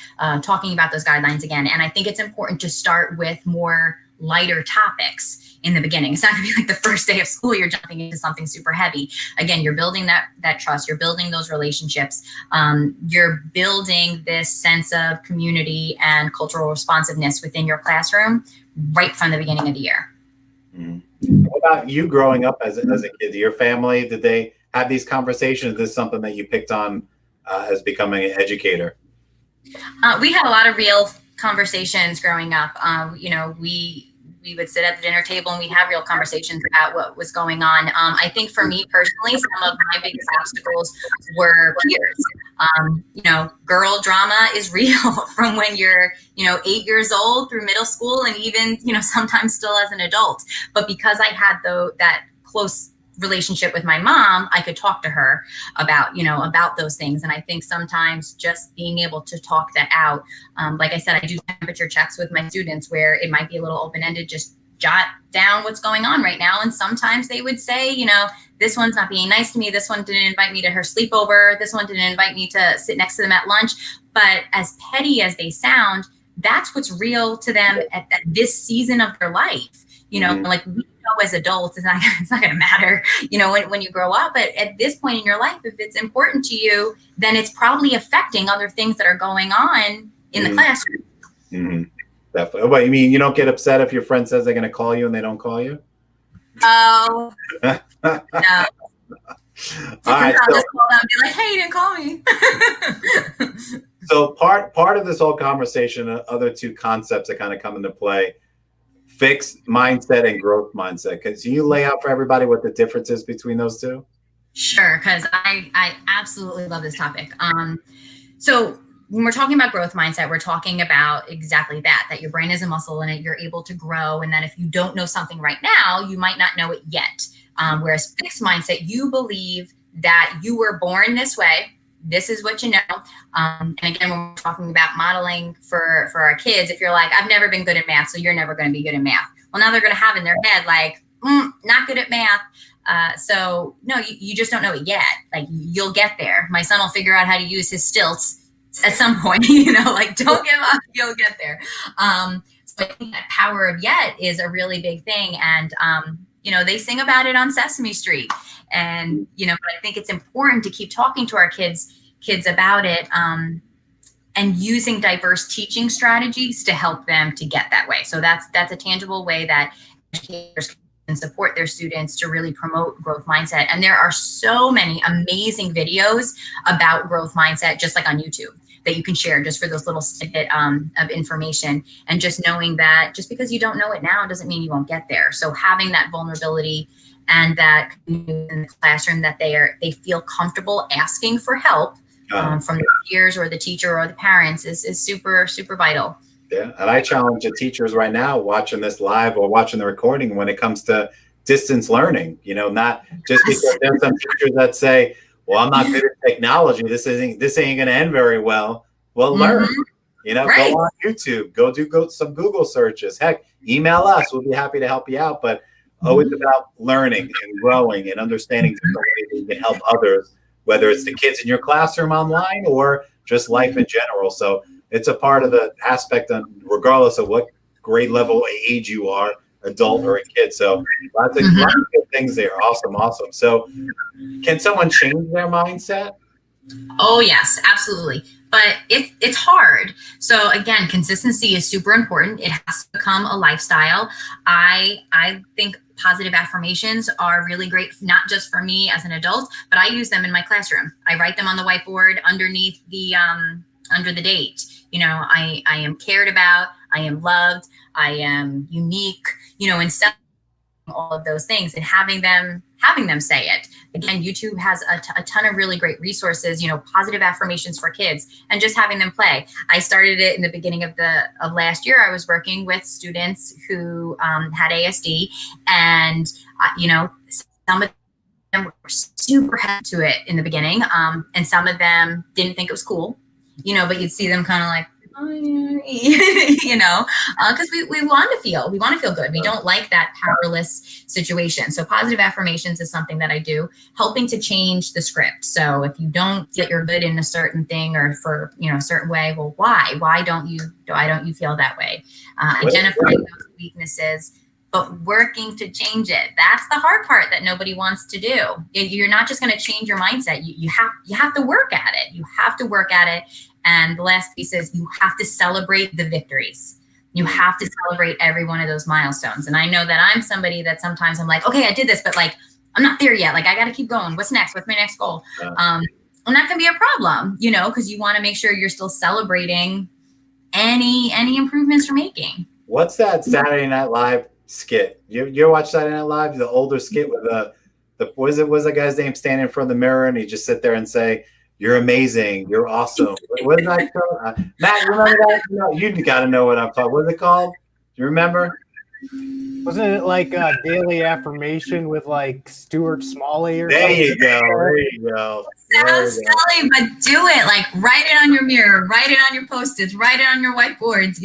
talking about those guidelines again. And I think it's important to start with more lighter topics in the beginning. It's not gonna be like the first day of school, you're jumping into something super heavy. Again, you're building that trust, you're building those relationships, you're building this sense of community and cultural responsiveness within your classroom right from the beginning of the year. What about you growing up as a kid? Your family, did they have these conversations? Is this something that you picked on as becoming an educator? We had a lot of real conversations growing up. We would sit at the dinner table and we'd have real conversations about what was going on. I think for me personally, some of my biggest obstacles were peers. Girl drama is real from when you're, 8 years old through middle school and even, sometimes still as an adult. But because I had that close relationship with my mom, I could talk to her about those things. And I think sometimes just being able to talk that out, like I said, I do temperature checks with my students where it might be a little open-ended, just jot down what's going on right now. And sometimes they would say, this one's not being nice to me. This one didn't invite me to her sleepover. This one didn't invite me to sit next to them at lunch. But as petty as they sound, that's what's real to them at this season of their life. Like we know as adults, it's not going to matter, when you grow up. But at this point in your life, if it's important to you, then it's probably affecting other things that are going on in the classroom. Mm-hmm. Definitely. What, you mean you don't get upset if your friend says they're going to call you and they don't call you? Oh, no. All right. I'll just call them and be like, hey, you didn't call me. So part of this whole conversation, other two concepts that kind of come into play, fixed mindset and growth mindset. Can you lay out for everybody what the difference is between those two? Sure, because I absolutely love this topic. So when we're talking about growth mindset, we're talking about exactly that your brain is a muscle and you're able to grow. And that if you don't know something right now, you might not know it yet. Whereas fixed mindset, you believe that you were born this way. This is what you know. And again, when we're talking about modeling for our kids, if you're like, I've never been good at math, so you're never going to be good at math. Well, now they're going to have in their head, like, not good at math. So no, you just don't know it yet. Like, you'll get there. My son will figure out how to use his stilts at some point, like, don't give up, you'll get there. So I think that power of yet is a really big thing. And, they sing about it on Sesame Street. And, but I think it's important to keep talking to our kids about it, and using diverse teaching strategies to help them to get that way. So that's a tangible way that educators can support their students to really promote growth mindset. And there are so many amazing videos about growth mindset, just like on YouTube, that you can share just for those little snippet of information. And just knowing that just because you don't know it now doesn't mean you won't get there. So having that vulnerability and that in the classroom, that they feel comfortable asking for help from the peers or the teacher or the parents is super, super vital. Yeah. And I challenge the teachers right now watching this live or watching the recording when it comes to distance learning, not just because there's some teachers that say, well, I'm not good at technology. This ain't going to end very well. Well, learn, Right. Go on YouTube, go some Google searches. Heck, email us. We'll be happy to help you out. But always about learning and growing and understanding different ways that you can help others, whether it's the kids in your classroom online or just life in general. So it's a part of the aspect, regardless of what grade level age you are, adult or a kid. So lots of good things there. Awesome. So can someone change their mindset? Oh, yes, absolutely. But it's hard. So again, consistency is super important. It has to become a lifestyle. I think positive affirmations are really great, not just for me as an adult, but I use them in my classroom. I write them on the whiteboard underneath the under the date. I am cared about, I am loved, I am unique, and stuff. All of those things, and having them say it. Again, YouTube has a ton of really great resources, positive affirmations for kids, and just having them play. I started it in the beginning of last year. I was working with students who had ASD, and some of them were super hesitant to it in the beginning, and some of them didn't think it was cool, but you'd see them kind of like, because we want to feel good. We don't like that powerless situation. So positive affirmations is something that I do, helping to change the script. So if you don't feel you're good in a certain thing or for a certain way, well, why don't you feel that way? Identifying those weaknesses, but working to change it. That's the hard part that nobody wants to do. You're not just going to change your mindset. You have to work at it. You have to work at it. And the last piece is you have to celebrate the victories. You have to celebrate every one of those milestones. And I know that I'm somebody that sometimes I'm like, okay, I did this, but like, I'm not there yet. Like, I got to keep going. What's next? What's my next goal? And that can be a problem, because you want to make sure you're still celebrating any improvements you're making. What's that Saturday Night Live skit? You ever watch Saturday Night Live? The older skit with what is that guy's name, standing in front of the mirror and he just sit there and say, "You're amazing. You're awesome." What is that called? Matt, you remember that? You got to know what I'm talking. What's it called? Do you remember? Wasn't it like a daily affirmation with like Stuart Smalley or something? There you go. Sounds silly, but do it. Like, write it on your mirror, write it on your Post-its, write it on your whiteboards.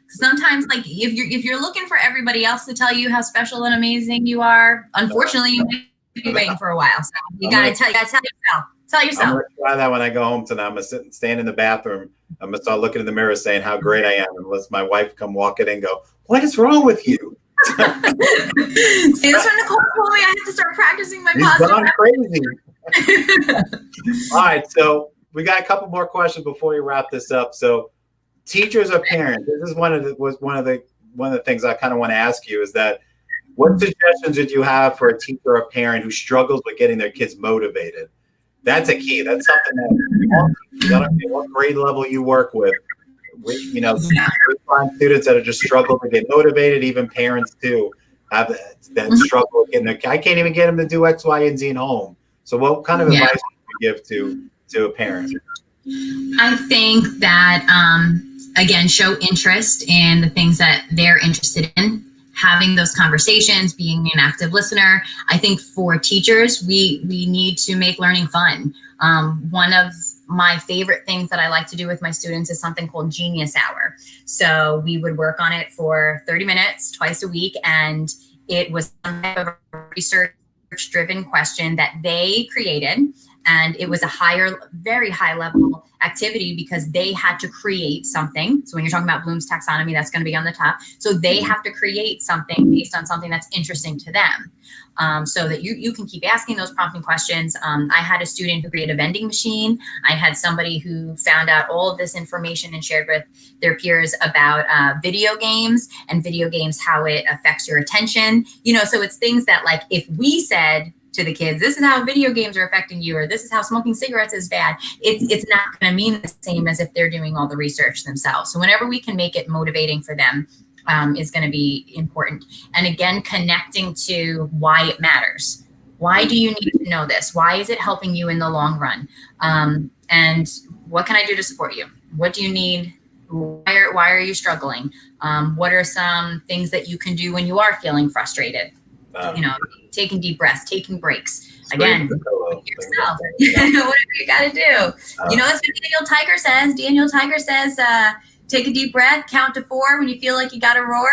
Sometimes, like, if you're looking for everybody else to tell you how special and amazing you are, unfortunately, you might be waiting for a while. So you gotta tell yourself. Tell yourself. I'm gonna try that when I go home tonight. I'm gonna sit and stand in the bathroom. I'm gonna start looking in the mirror saying how great I am, unless my wife come walk in and go, "What is wrong with you?" See, this one Nicole told me I have to start practicing my He's positive. gone crazy. All right, so we got a couple more questions before we wrap this up. So, teachers or parents, this is one of the things I kind of want to ask you is that what suggestions did you have for a teacher or a parent who struggles with getting their kids motivated? That's a key. That's something that I don't care what grade level you work with. We find students that are just struggle to get motivated. Even parents too have that struggle with getting I can't even get them to do X, Y, and Z at home. So, what kind of advice would you give to a parent? I think that again, show interest in the things that they're interested in. Having those conversations, being an active listener. I think for teachers, we need to make learning fun. One of my favorite things that I like to do with my students is something called Genius Hour. So we would work on it for 30 minutes twice a week, and it was some type of a research-driven question that they created, and it was a very high level activity because they had to create something. So when you're talking about Bloom's taxonomy, that's going to be on the top. So they have to create something based on something that's interesting to them. So that you can keep asking those prompting questions. I had a student who created a vending machine. I had somebody who found out all of this information and shared with their peers about video games, how it affects your attention. So it's things that, like, if we said to the kids, this is how video games are affecting you, or this is how smoking cigarettes is bad, it's not going to mean the same as if they're doing all the research themselves. So whenever we can make it motivating for them is going to be important. And again, connecting to why it matters. Why do you need to know this? Why is it helping you in the long run? And what can I do to support you? What do you need? Why are you struggling? What are some things that you can do when you are feeling frustrated? Taking deep breaths, taking breaks. Again, yourself. Whatever you got to do. That's what Daniel Tiger says. Take a deep breath, count to 4 when you feel like you got to roar.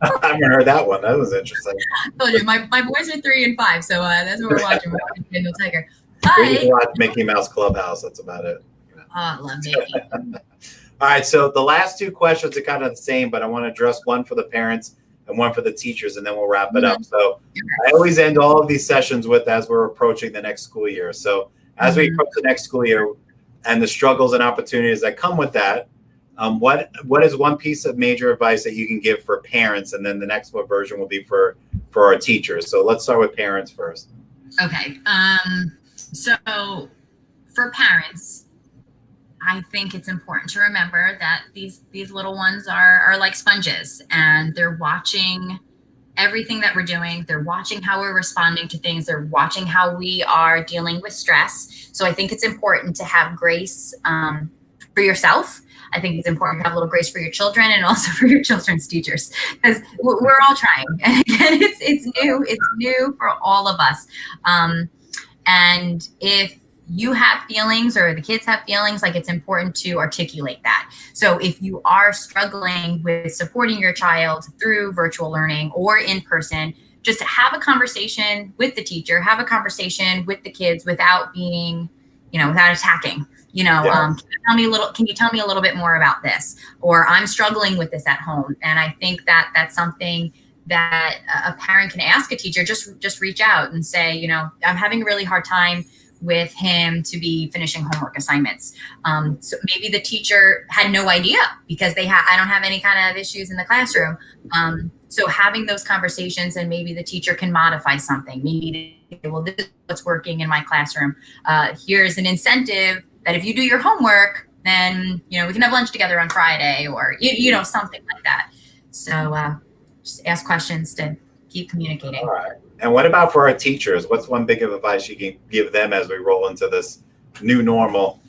I haven't heard that one. That was interesting. I told you, my boys are 3 and 5, so that's what we're watching. We're watching Daniel Tiger. We watch Mickey Mouse Clubhouse. That's about it. Oh, I love Mickey. All right, so the last 2 questions are kind of the same, but I want to address one for the parents and one for the teachers, and then we'll wrap it up. So I always end all of these sessions with, as we're approaching the next school year. So as we approach the next school year and the struggles and opportunities that come with that, what is one piece of major advice that you can give for parents? And then the next version will be for our teachers. So let's start with parents first. Okay. So for parents, I think it's important to remember that these little ones are like sponges, and they're watching everything that we're doing. They're watching how we're responding to things. They're watching how we are dealing with stress. So I think it's important to have grace for yourself. I think it's important to have a little grace for your children and also for your children's teachers, because we're all trying. And again, it's new for all of us. And if you have feelings or the kids have feelings, like, it's important to articulate that. So if you are struggling with supporting your child through virtual learning or in person, just to have a conversation with the teacher, have a conversation with the kids without being, without attacking. Can you tell me a little bit more about this? Or I'm struggling with this at home. And I think that that's something that a parent can ask a teacher. Just reach out and say, I'm having a really hard time with him to be finishing homework assignments. So maybe the teacher had no idea because I don't have any kind of issues in the classroom. So having those conversations, and maybe the teacher can modify something. Maybe, well, this is what's working in my classroom. Here's an incentive that if you do your homework, then, we can have lunch together on Friday, or, something like that. So just ask questions to keep communicating. All right. And what about for our teachers? What's one big of advice you can give them as we roll into this new normal?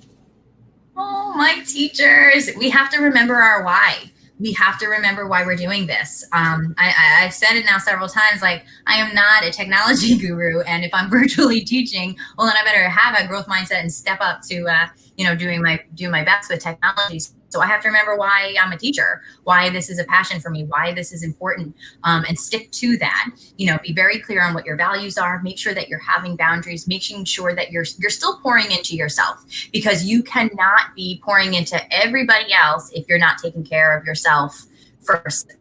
Oh, my teachers, we have to remember our why. We have to remember why we're doing this. I've said it now several times, like, I am not a technology guru. And if I'm virtually teaching, well, then I better have a growth mindset and step up to, do my best with technology. So I have to remember why I'm a teacher, why this is a passion for me, why this is important, and stick to that. Be very clear on what your values are. Make sure that you're having boundaries, making sure that you're still pouring into yourself, because you cannot be pouring into everybody else if you're not taking care of yourself first.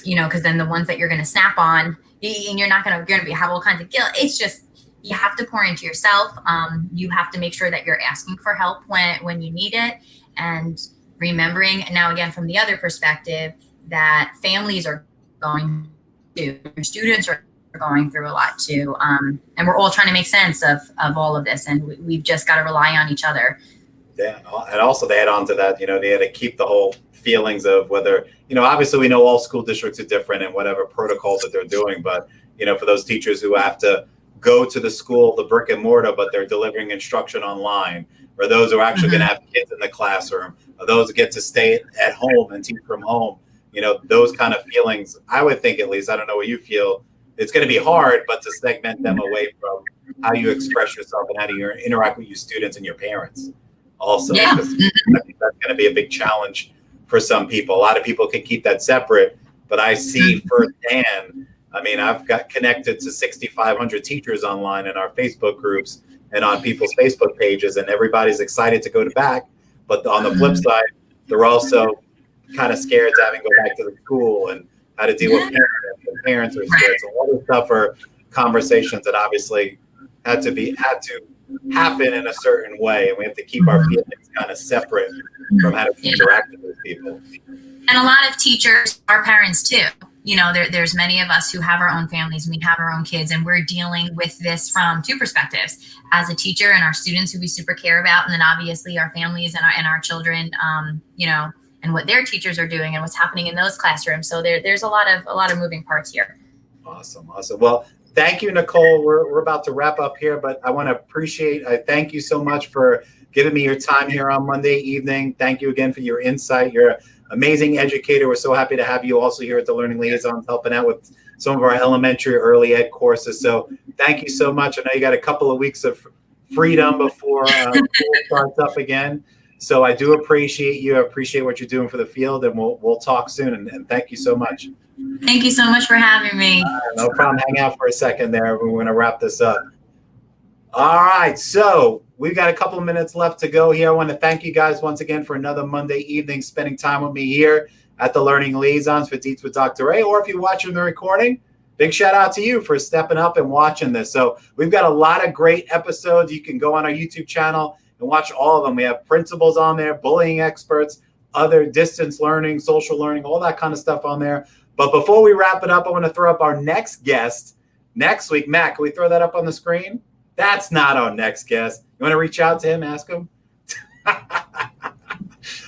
because then the ones that you're going to snap on, and you're going to have all kinds of guilt. It's just, you have to pour into yourself. You have to make sure that you're asking for help when you need it, and remembering now again from the other perspective that families are going to, your students are going through a lot too, and we're all trying to make sense of all of this, and we've just got to rely on each other. Yeah, and also to add on to that, they had to keep the whole feelings of whether, obviously we know all school districts are different and whatever protocols that they're doing, but for those teachers who have to go to the school, the brick and mortar, but they're delivering instruction online, or those who are actually going to have kids in the classroom, or those who get to stay at home and teach from home, those kind of feelings, I would think, at least, I don't know what you feel, it's going to be hard, but to segment them away from how you express yourself and how do you interact with your students and your parents also. Yeah. Because I think that's going to be a big challenge for some people. A lot of people can keep that separate, but I see firsthand, I've got connected to 6,500 teachers online in our Facebook groups and on people's Facebook pages, and everybody's excited to go back. But on the flip side, they're also kind of scared to having to go back to the school and how to deal with parents, and parents are scared. So all this stuff are conversations that obviously had to happen in a certain way, and we have to keep our feelings kind of separate from how to interact with those people. And a lot of teachers are parents too. There's many of us who have our own families and we have our own kids, and we're dealing with this from two perspectives: as a teacher and our students who we super care about, and then obviously our families and our children, and what their teachers are doing and what's happening in those classrooms. So there's a lot of moving parts here. Awesome. Well, thank you, Nicole. We're about to wrap up here, but I thank you so much for giving me your time here on Monday evening. Thank you again for your insight. You're an amazing educator. We're so happy to have you also here at the Learning Liaisons, helping out with some of our elementary early ed courses. So thank you so much. I know you got a couple of weeks of freedom before school starts up again. So I do appreciate you. I appreciate what you're doing for the field, and we'll talk soon. And thank you so much. Thank you so much for having me. No problem. Hang out for a second there. We're going to wrap this up. All right. So we've got a couple of minutes left to go here. I want to thank you guys once again for another Monday evening spending time with me here at the Learning Liaisons for Deets with Dr. A. Or if you're watching the recording, big shout out to you for stepping up and watching this. So we've got a lot of great episodes. You can go on our YouTube channel and watch all of them. We have principals on there, bullying experts, other distance learning, social learning, all that kind of stuff on there. But before we wrap it up, I want to throw up our next guest next week. Matt, can we throw that up on the screen? That's not our next guest. You want to reach out to him, ask him?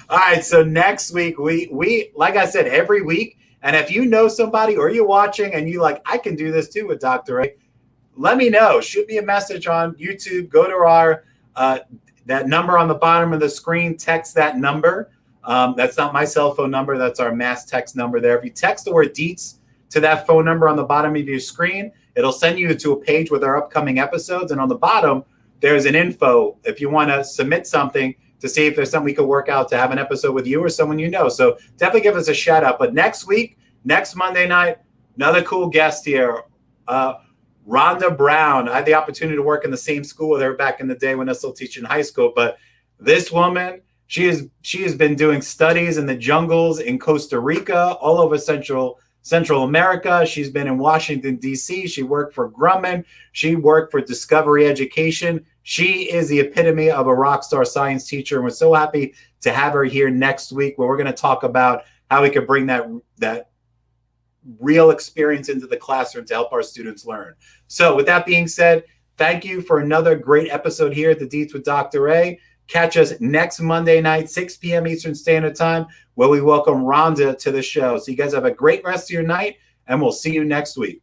All right, so next week, we like I said, every week, and if you know somebody or you're watching and you like, I can do this too with Dr. A, let me know. Shoot me a message on YouTube. Go to our that number on the bottom of the screen, text that number. That's not my cell phone number. That's our mass text number there. If you text the word Deets to that phone number on the bottom of your screen, it'll send you to a page with our upcoming episodes. And on the bottom, there's an info if you want to submit something to see if there's something we could work out to have an episode with you or someone you know. So definitely give us a shout out. But next week, next Monday night, another cool guest here. Rhonda Brown. I had the opportunity to work in the same school with her back in the day when I was still teaching high school. But this woman, she has been doing studies in the jungles in Costa Rica, all over Central America. She's been in Washington, D.C. She worked for Grumman. She worked for Discovery Education. She is the epitome of a rock star science teacher. And we're so happy to have her here next week, where we're going to talk about how we could bring that real experience into the classroom to help our students learn. So with that being said, thank you for another great episode here at the Deets with Dr. A. Catch us next Monday night, 6 p.m. Eastern Standard Time, where we welcome Rhonda to the show. So you guys have a great rest of your night, and we'll see you next week.